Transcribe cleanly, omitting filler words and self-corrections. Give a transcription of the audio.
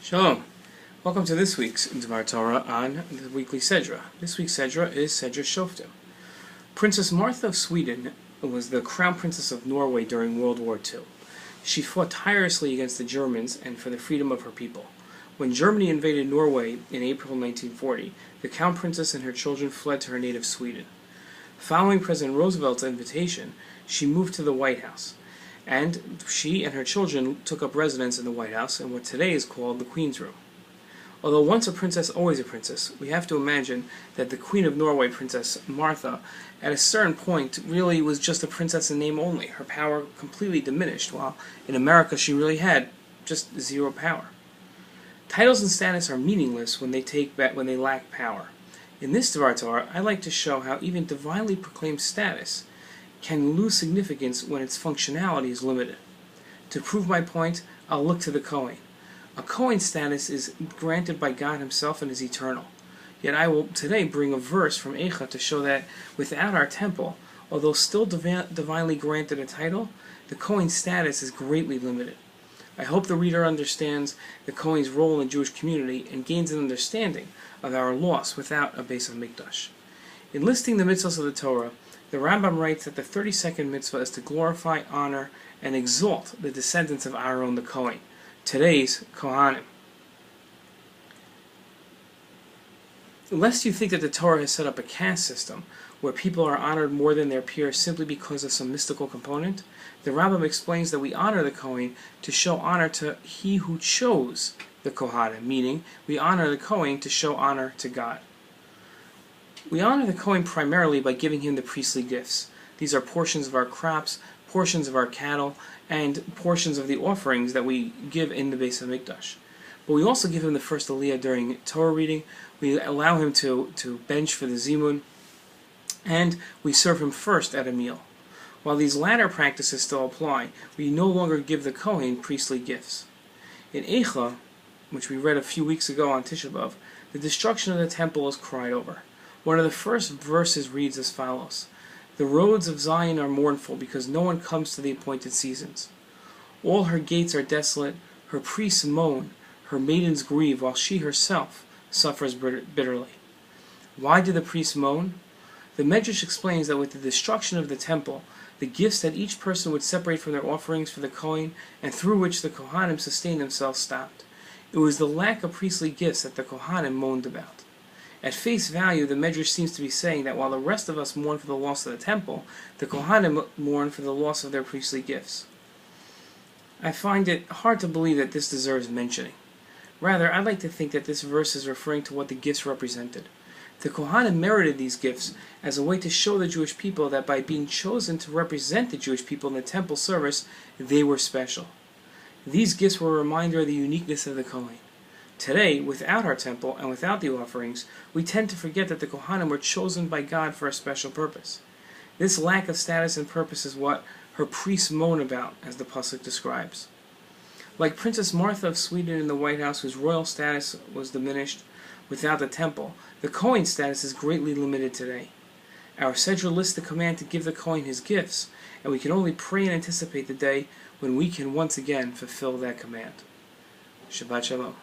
Shalom. Welcome to this week's Dvar Torah on the weekly Sedra. This week's Sedra is Sedra Shoftim. Princess Martha of Sweden was the crown princess of Norway during World War II. She fought tirelessly against the Germans and for the freedom of her people. When Germany invaded Norway in April 1940, the crown princess and her children fled to her native Sweden. Following President Roosevelt's invitation, she moved to the White House. And she and her children took up residence in the White House in what today is called the Queen's Room. Although once a princess, always a princess, we have to imagine that the Queen of Norway, Princess Martha, at a certain point really was just a princess in name only. Her power completely diminished, while in America she really had just zero power. Titles and status are meaningless when they lack power. In this Dvar Torah, I like to show how even divinely proclaimed status can lose significance when its functionality is limited. To prove my point, I'll look to the Kohen. A Kohen status is granted by God Himself and is eternal. Yet I will today bring a verse from Eicha to show that without our temple, although still divinely granted a title, the Kohen status is greatly limited. I hope the reader understands the Kohen's role in the Jewish community and gains an understanding of our loss without a Beis HaMikdash. In listing the mitzvahs of the Torah, the Rambam writes that the 32nd mitzvah is to glorify, honor, and exalt the descendants of Aaron the Kohen, today's Kohanim. Lest you think that the Torah has set up a caste system where people are honored more than their peers simply because of some mystical component, the Rambam explains that we honor the Kohen to show honor to he who chose the Kohanim, meaning we honor the Kohen to show honor to God. We honor the Kohen primarily by giving him the priestly gifts. These are portions of our crops, portions of our cattle, and portions of the offerings that we give in the Beis HaMikdash. But we also give him the first aliyah during Torah reading, we allow him to bench for the zimun, and we serve him first at a meal. While these latter practices still apply, we no longer give the Kohen priestly gifts. In Eicha, which we read a few weeks ago on Tisha B'Av, the destruction of the temple is cried over. One of the first verses reads as follows: "The roads of Zion are mournful because no one comes to the appointed seasons. All her gates are desolate, her priests moan, her maidens grieve, while she herself suffers bitterly." Why do the priests moan? The Medrash explains that with the destruction of the temple, the gifts that each person would separate from their offerings for the Kohen, and through which the Kohanim sustained themselves, stopped. It was the lack of priestly gifts that the Kohanim moaned about. At face value, the Medrash seems to be saying that while the rest of us mourn for the loss of the temple, the Kohanim mourn for the loss of their priestly gifts. I find it hard to believe that this deserves mentioning. Rather, I'd like to think that this verse is referring to what the gifts represented. The Kohanim merited these gifts as a way to show the Jewish people that by being chosen to represent the Jewish people in the temple service, they were special. These gifts were a reminder of the uniqueness of the Kohen. Today, without our temple and without the offerings, we tend to forget that the Kohanim were chosen by God for a special purpose. This lack of status and purpose is what her priests moan about, as the pasuk describes. Like Princess Martha of Sweden in the White House, whose royal status was diminished without the temple, the Kohen status is greatly limited today. Our Sedra lists the command to give the Kohen his gifts, and we can only pray and anticipate the day when we can once again fulfill that command. Shabbat Shalom.